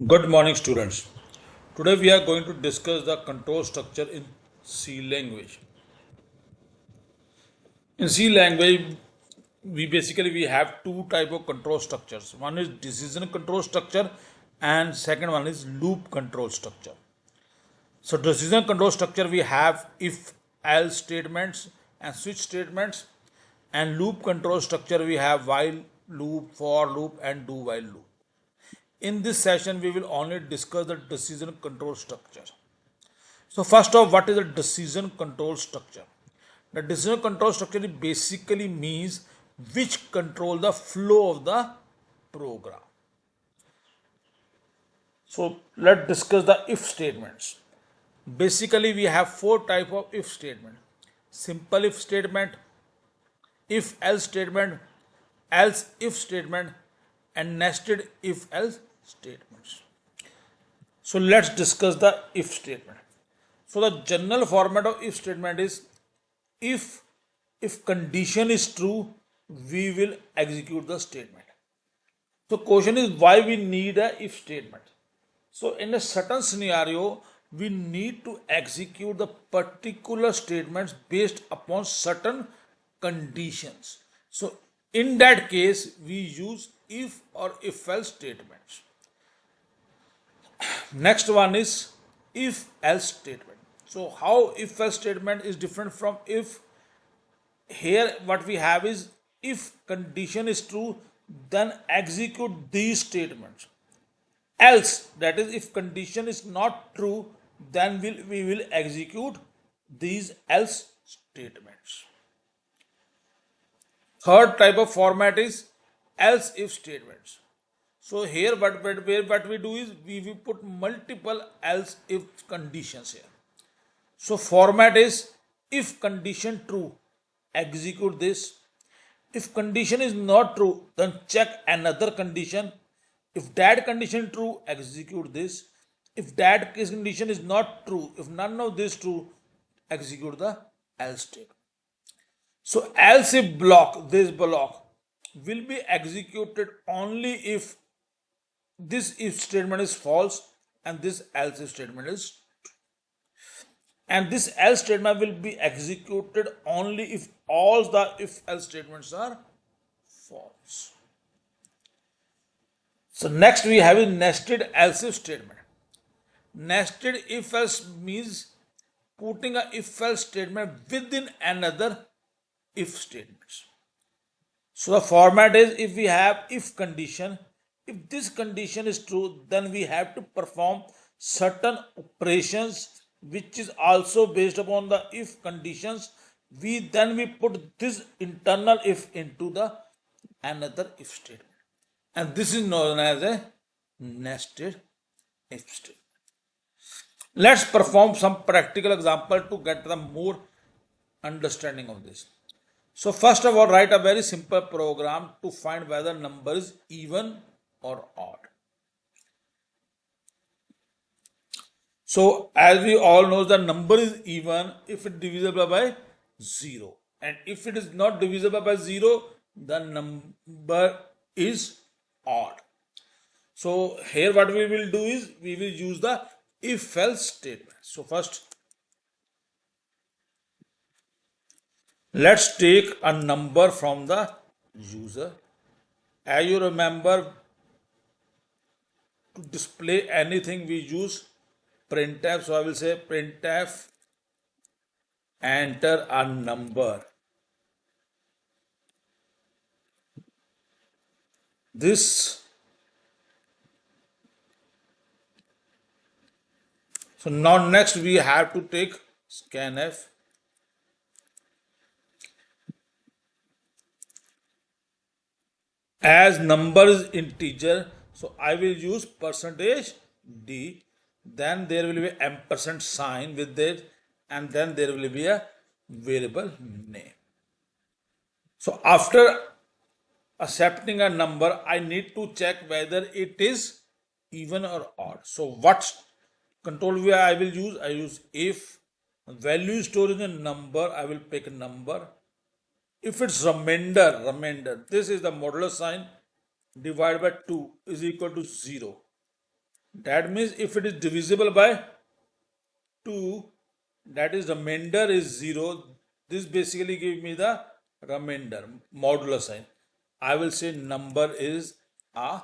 Good morning, students. Today we are going to discuss the control structure in C language. In C language, we have two type of control structures. One is decision control structure, and second one is loop control structure. So decision control structure we have if else statements and switch statements, and loop control structure we have while loop, for loop, and do while loop. In this session, we will only discuss the decision control structure. So first off, what is a decision control structure? The decision control structure basically means which control the flow of the program. So let's discuss the if statements. Basically, we have four type of if statement: simple if statement, if else statement, else if statement, and nested if else statements. So let's discuss the if statement. So the general format of if statement is if if condition is true, we will execute the statement. So question is why we need a if statement. So in a certain scenario, we need to execute the particular statements based upon certain conditions. So in that case, we use if or if else statements. Next one is if else statement. So how if else statement is different from if? Here what we have is if condition is true, then execute these statements. Else, that is if condition is not true, then we will execute these else statements. Third type of format is else if statements. So here what we do is we put multiple else if conditions here. So format is if condition true, execute this. If condition is not true, then check another condition. If that condition true, execute this. If that condition is not true, if none of this true, execute the else statement. So else if block, this block will be executed only if this if statement is false and this else if statement is true. And this else statement will be executed only if all the if else statements are false. So next we have a nested else if statement. Nested if else means putting a if else statement within another if statements. So the format is if we have if condition, if this condition is true, then we have to perform certain operations which is also based upon the if conditions. We put this internal if into the another if statement. And this is known as a nested if statement. Let's perform some practical example to get the more understanding of this. So first of all, write a very simple program to find whether number is even or odd. So as we all know, the number is even if it divisible by 0. And if it is not divisible by 0, the number is odd. So here what we will do is we will use the if else statement. So first let's take a number from the user. As you remember, to display anything we use printf. So I will say printf enter a number. This, so now next we have to take scanf. As number is integer, so I will use percentage %d, then there will be ampersand sign with it, and then there will be a variable name. So after accepting a number, I need to check whether it is even or odd. So what control I will use? I use if value stored in a number, I will pick a number. If it's remainder, this is the modulo sign, divided by 2 is equal to 0. That means if it is divisible by 2, that is remainder is 0. This basically give me the remainder modular sign. I will say number is a.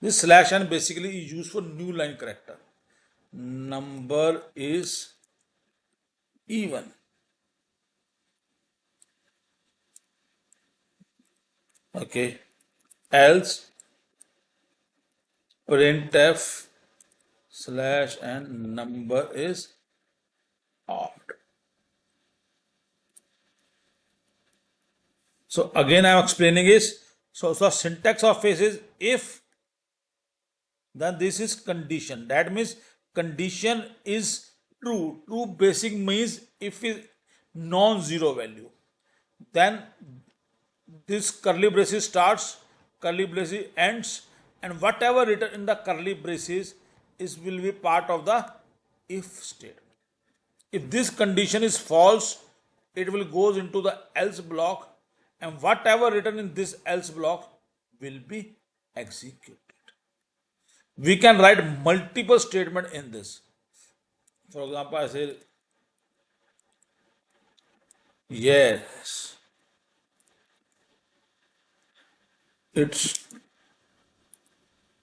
This slash n basically is used for new line character. Number is even. Okay. Else printf slash n number is odd. So again I am explaining is, so syntax of this is if, then this is condition. That means condition is true. True basic means if is non-zero value, then this curly braces starts, curly braces ends, and whatever written in the curly braces is will be part of the if statement. If this condition is false, it will goes into the else block, and whatever written in this else block will be executed. We can write multiple statement in this. For example, I say yes, it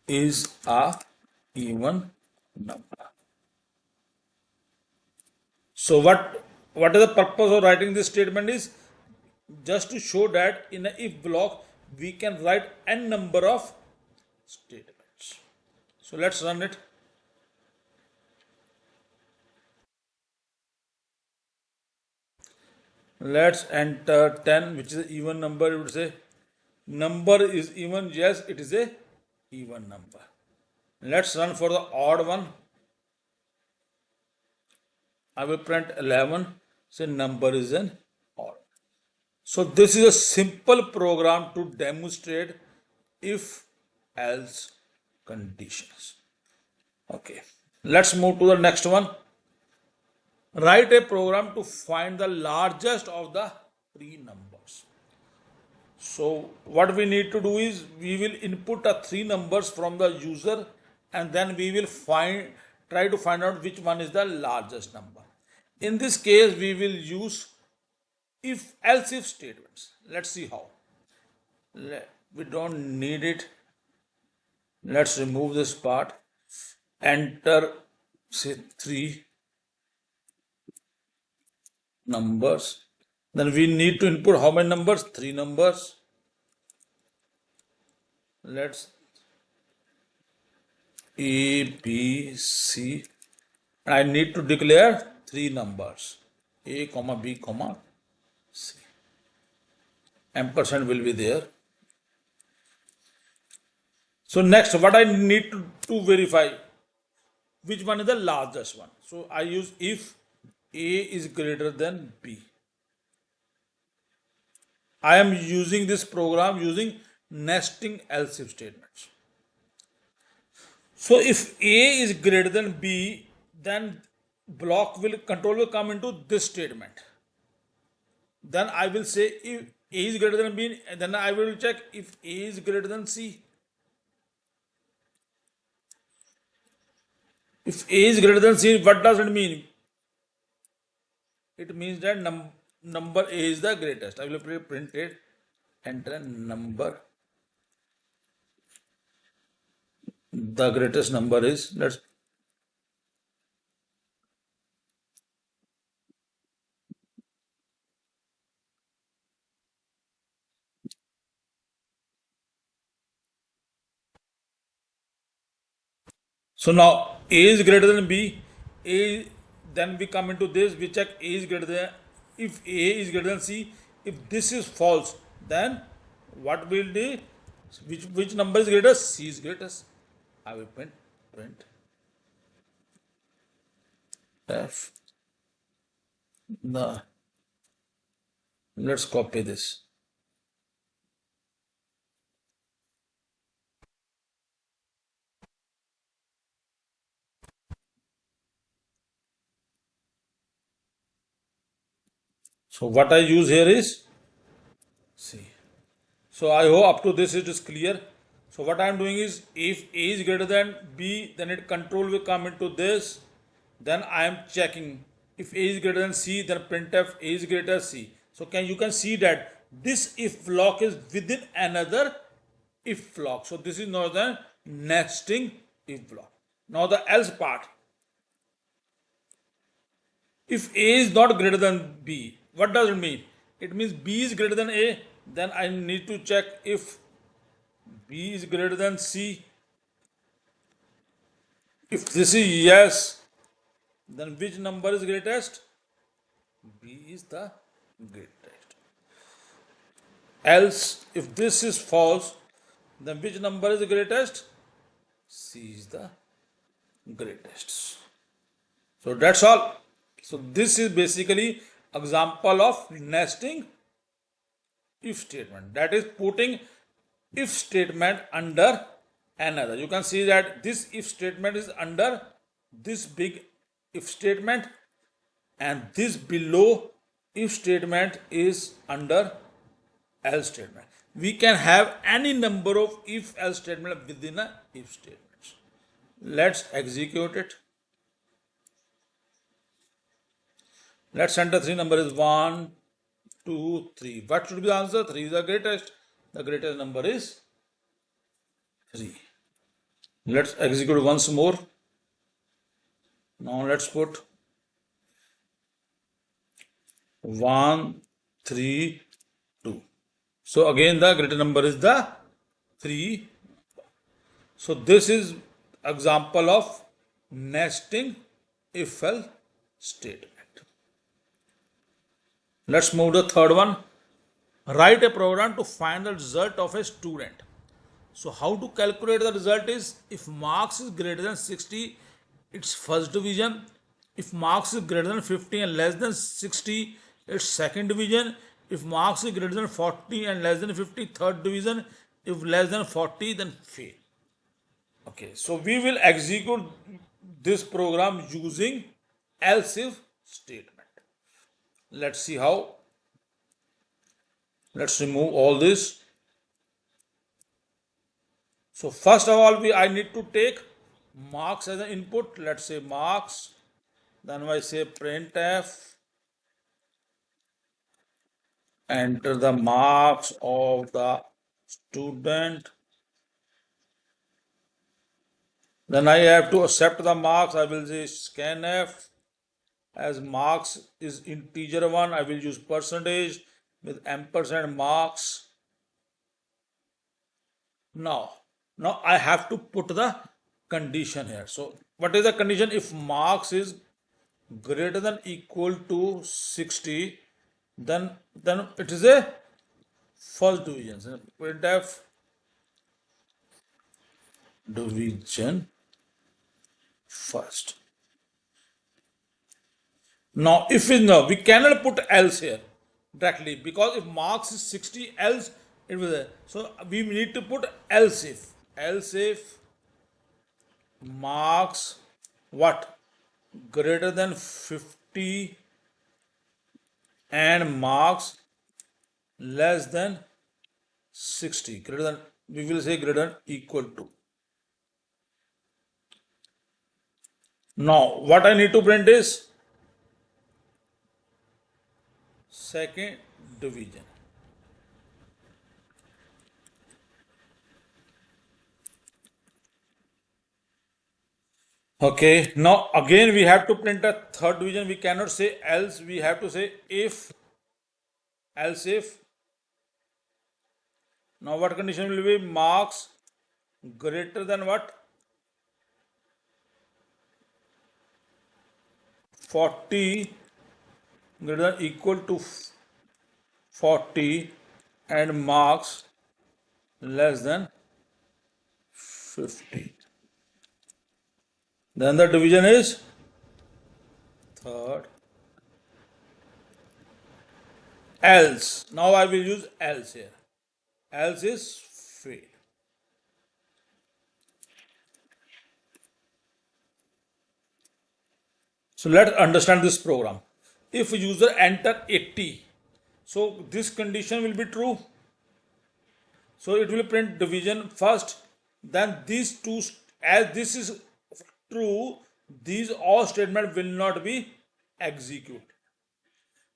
is a even number. So what is the purpose of writing this statement is just to show that in a if block we can write n number of statements. So let's run it. Let's enter 10, which is an even number. You would say number is even. Yes, it is a even number. Let's run for the odd one. I will print 11. Say number is an odd. So this is a simple program to demonstrate if else conditions. Okay. Let's move to the next one. Write a program to find the largest of the three numbers. So what we need to do is we will input a three numbers from the user, and then we will try to find out which one is the largest number. In this case, we will use if else if statements. Let's see how. We don't need it. Let's remove this part. Enter say 3 numbers. Then we need to input how many numbers? 3 numbers. Let's A, B, C. I need to declare 3 numbers. A, comma, B, comma, C. Ampersand will be there. So next, what I need to verify which one is the largest one. So I use if A is greater than B. I am using this program using nesting else if statements. So if A is greater than B, then control will come into this statement. Then I will say if A is greater than B, then I will check if A is greater than C. If A is greater than C, what does it mean? It means that number A is the greatest. I will print it, enter number. The greatest number is, let's so now A is greater than B. Then we come into this, we check A is greater than, if A is greater than C, if this is false, then what will be, which number is greatest? C is greatest. I will print F. No. Let's copy this. So what I use here is C. So I hope up to this it is clear. So what I am doing is, if A is greater than B, then it control will come into this. Then I am checking if A is greater than C, then printf A is greater than C. So you can see that this if block is within another if block. So this is now the nesting if block. Now the else part. If A is not greater than B, what does it mean? It means B is greater than A. Then I need to check if B is greater than C. If this is yes, then which number is greatest? B is the greatest. Else, if this is false, then which number is the greatest? C is the greatest. So that's all. So this is basically example of nesting if statement. That is putting if statement under another. You can see that this if statement is under this big if statement, and this below if statement is under else statement. We can have any number of if else statement within a if statement. Let's execute it. Let's enter 3 number is 1, 2, 3. What should be the answer? 3 is the greatest. The greatest number is 3. Let's execute once more. Now let's put 1, 3, 2. So again the greater number is the 3. So this is example of nesting if else statement. Let's move to the third one. Write a program to find the result of a student. So how to calculate the result is, if marks is greater than 60, it's first division. If marks is greater than 50 and less than 60, it's second division. If marks is greater than 40 and less than 50, third division. If less than 40, then fail. Okay, so we will execute this program using else if statement. Let's see how. Let's remove all this. So first of all, I need to take marks as an input. Let's say marks. Then I say printf. Enter the marks of the student. Then I have to accept the marks. I will say scanf. As marks is integer 1, I will use percentage with ampersand marks. Now I have to put the condition here. So what is the condition? If marks is greater than equal to 60, then it is a first division. So printf division first. Now if we cannot put else here directly, because if marks is 60, else it will. So we need to put else if marks what greater than 50 and marks less than 60, greater than, we will say greater than equal to. Now what I need to print is second division. Okay, now again we have to print a third division. We cannot say else, we have to say if, else if. Now what condition will be? Marks greater than what? 40, greater than equal to 40 and marks less than 50. Then the division is third. Else. Now I will use else here. Else is fail. So let's understand this program. If user enter 80, so this condition will be true. So it will print division first, then these two, as this is true, these all statement will not be executed.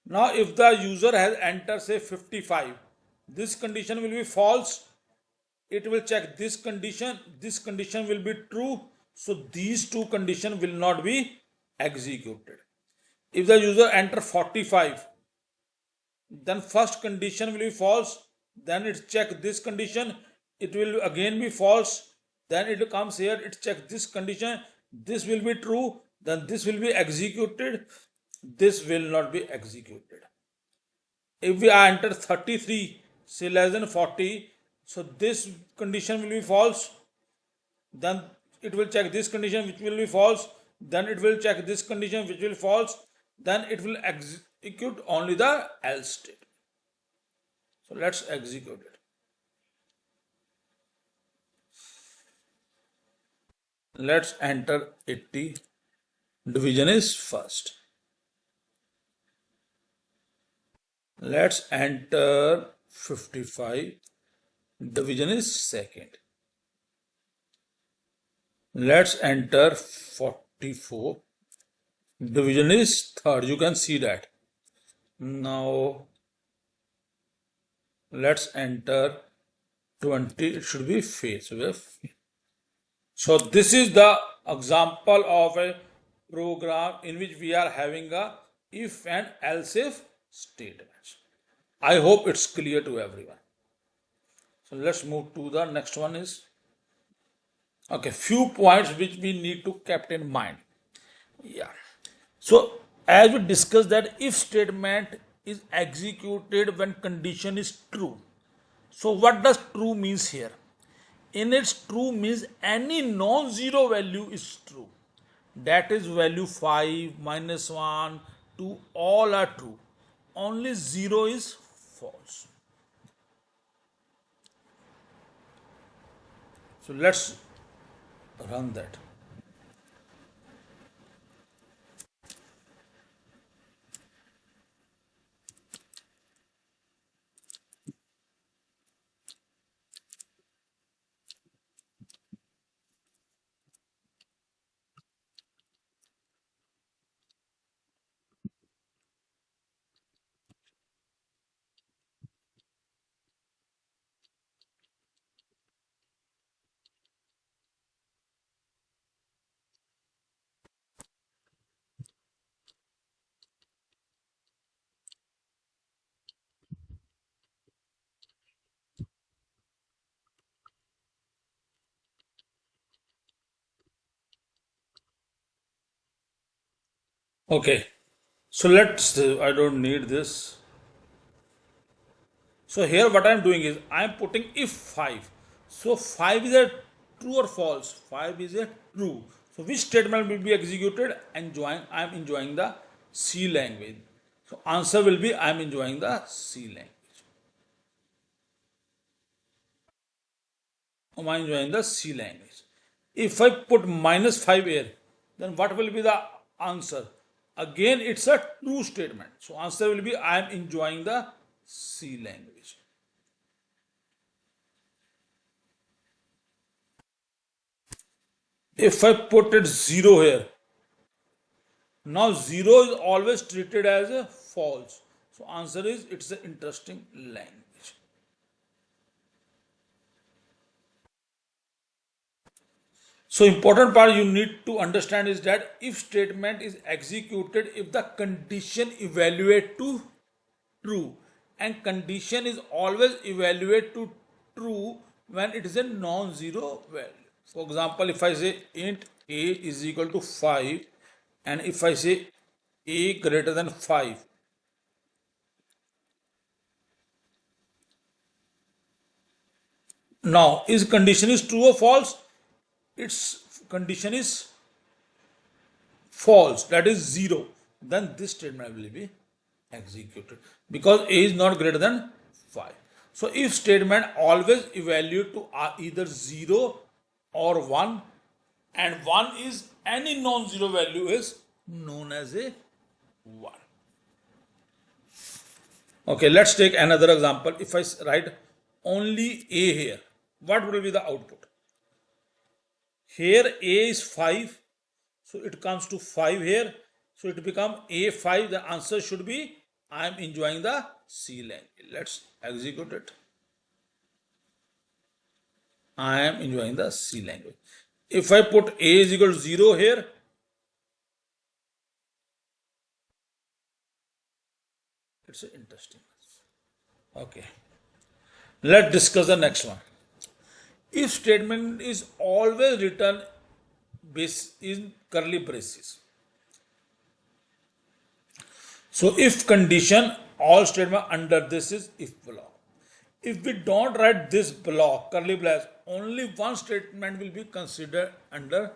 Now if the user has entered say 55, this condition will be false. It will check this condition will be true. So these two conditions will not be executed. If the user enter 45, then first condition will be false, then it check this condition, it will again be false, then it comes here, it check this condition, this will be true, then this will be executed, this will not be executed. If we enter 33, say less than 40, so this condition will be false, then it will check this condition which will be false, then it will check this condition which will be false, then it will execute only the else state. So let's execute it. Let's enter 80. Division is first. Let's enter 55. Division is second. Let's enter 44. Division is third. You can see that. Now let's enter 20. It should be face. So this is the example of a program in which we are having a if and else if statements. I hope it's clear to everyone. So let's move to the next one is, okay, few points which we need to keep in mind. Yeah. So as we discussed that if statement is executed when condition is true. So what does true means here? In its true means any non-zero value is true. That is value 5, minus 1, 2, all are true. Only 0 is false. So let's run that. Okay. So I don't need this. So here what I am doing is I am putting if 5. So 5 is a true or false? 5 is a true. So which statement will be executed? I am enjoying the C language. So answer will be I am enjoying the C language. I am enjoying the C language. If I put minus 5 here, then what will be the answer? Again, it's a true statement. So answer will be I am enjoying the C language. If I put it 0 here, now 0 is always treated as a false. So answer is it's an interesting language. So important part you need to understand is that if statement is executed if the condition evaluate to true, and condition is always evaluate to true when it is a non-zero value. For example, if I say int a is equal to 5 and if I say a greater than 5, now is condition is true or false? Its condition is false, that is 0, then this statement will be executed because a is not greater than 5. So if statement always evaluate to either 0 or 1, and 1 is any non-zero value is known as a 1. Okay, let's take another example. If I write only A here, what will be the output? Here A is 5, so it comes to 5 here, so it become A5. The answer should be I am enjoying the C language. Let's execute it. I am enjoying the C language. If I put A is equal to 0 here, it's interesting. Okay. Let's discuss the next one. If statement is always written in curly braces. So if condition, all statement under this is if block. If we don't write this block, curly brace, only one statement will be considered under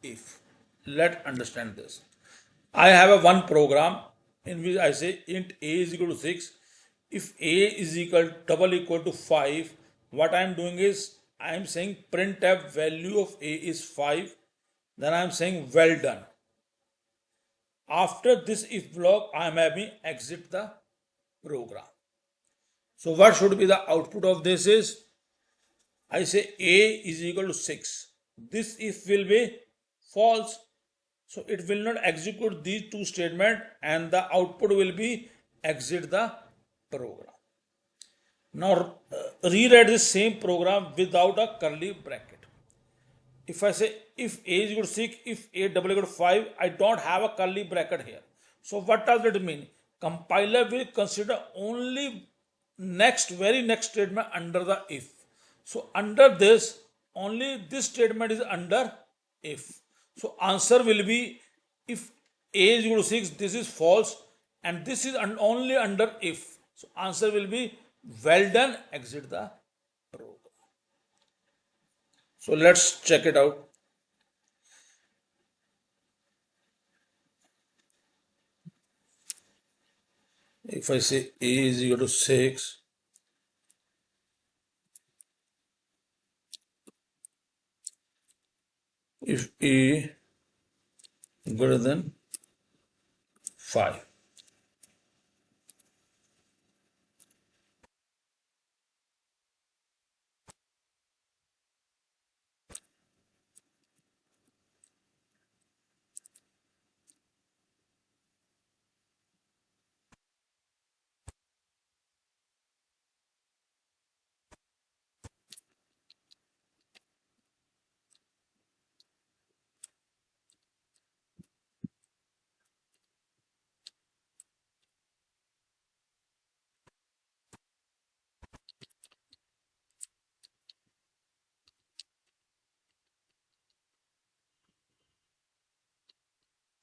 if. Let's understand this. I have a one program in which I say int a is equal to 6. If a is equal to 5, what I am doing is I am saying printf value of a is 5. Then I am saying well done. After this if block, I am having exit the program. So what should be the output of this is, I say a is equal to 6. This if will be false. So it will not execute these two statements and the output will be exit the program. Now rewrite the same program without a curly bracket. If I say if a is equal to 6, if a double equal to 5, I don't have a curly bracket here. So what does that mean? Compiler will consider only very next statement under the if. So under this, only this statement is under if. So answer will be if a is equal to 6, this is false and this is only under if. So answer will be well done, exit the program. So let's check it out. If I say a is equal to 6, if a greater than 5.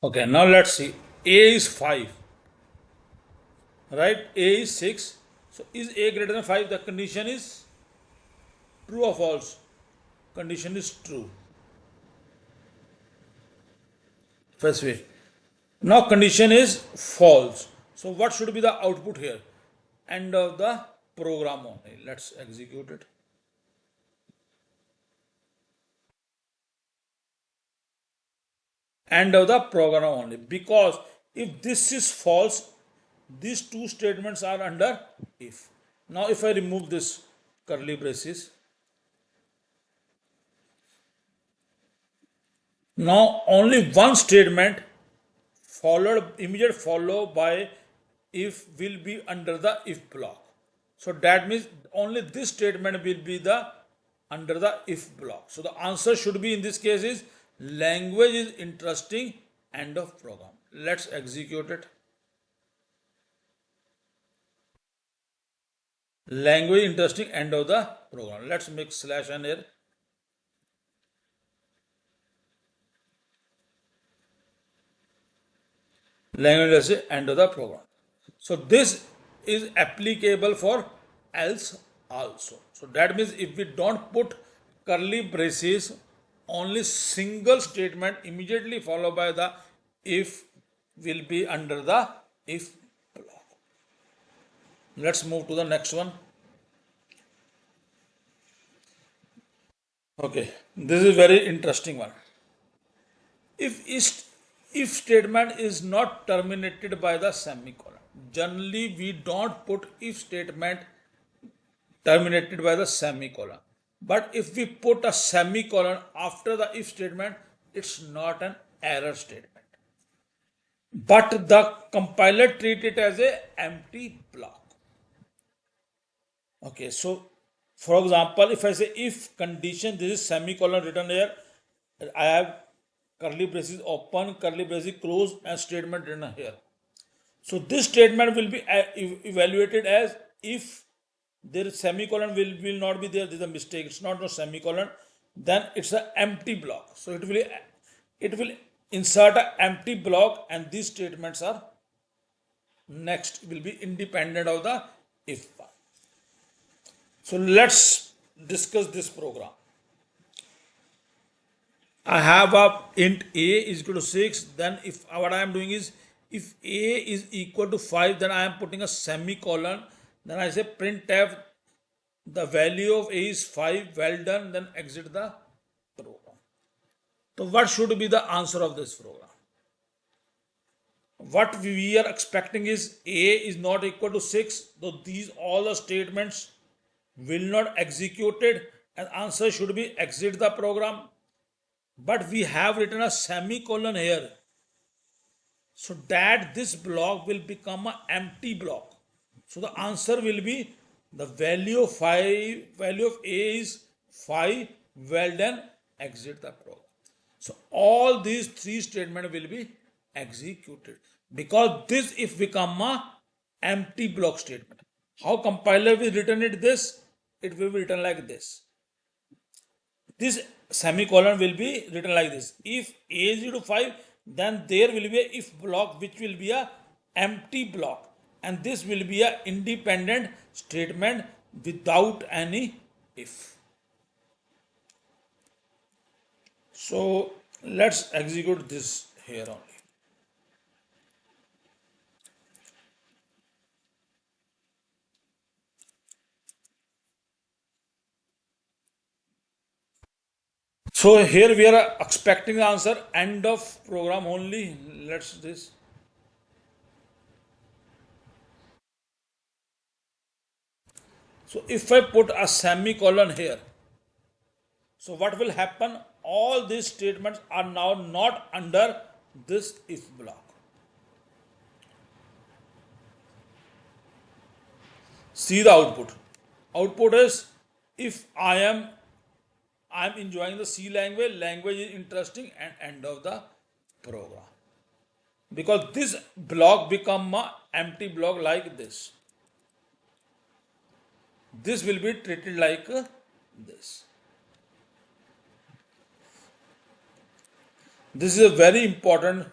Okay, now let's see. A is 5, right? A is 6. So is a greater than 5? The condition is true or false? Condition is true. First way. Now condition is false. So what should be the output here? End of the program only. Let's execute it. End of the program only, because if this is false, these two statements are under if. Now if I remove this curly braces, now only one statement immediate followed by if will be under the if block. So that means only this statement will be the under the if block. So the answer should be in this case is language is interesting, end of program. Let's execute it. Language interesting, end of the program. Let's make /n here. Language interesting, end of the program. So this is applicable for else also. So that means if we don't put curly braces, only single statement immediately followed by the if will be under the if block. Let's move to the next one. Okay, this is very interesting one. If statement is not terminated by the semicolon, generally we don't put if statement terminated by the semicolon. But if we put a semicolon after the if statement, it's not an error statement. But the compiler treat it as a empty block. Okay, so for example, if I say if condition, this is semicolon written here, I have curly braces open, curly braces close, and statement written here. So this statement will be evaluated as if there is semicolon will not be there. This is a mistake. It's not no semicolon. Then it's an empty block. So it will insert an empty block, and these statements are next will be independent of the if one. So let's discuss this program. I have a int a is equal to 6. Then if what I am doing is if a is equal to 5, then I am putting a semicolon. Then I say printf the value of a is 5. Well done. Then exit the program. So what should be the answer of this program? What we are expecting is a is not equal to 6. So these all the statements will not executed, and answer should be exit the program. But we have written a semicolon here, so that this block will become an empty block. So the answer will be the value of a is 5. Well done, exit the program. So all these three statements will be executed because this if become a empty block statement. How compiler will return it this? It will be written like this. This semicolon will be written like this. If a is equal to 5, then there will be a if block which will be a empty block, and this will be a independent statement without any if. So let's execute this here only. So here we are expecting the answer end of program only. Let's this. So if I put a semicolon here, so what will happen? All these statements are now not under this if block. See the output. Output is if I am enjoying the C language, language is interesting, and end of the program. Because this block become an empty block like this. This will be treated like this. This is a very important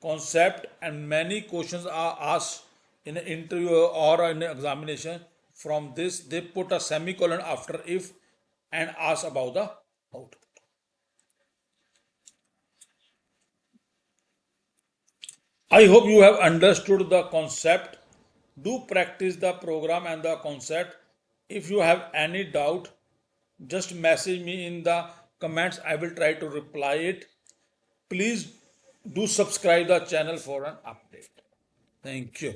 concept, and many questions are asked in an interview or in an examination from this. They put a semicolon after if and ask about the output. I hope you have understood the concept. Do practice the program and the concept. If you have any doubt, just message me in the comments. I will try to reply it. Please do subscribe the channel for an update. Thank you.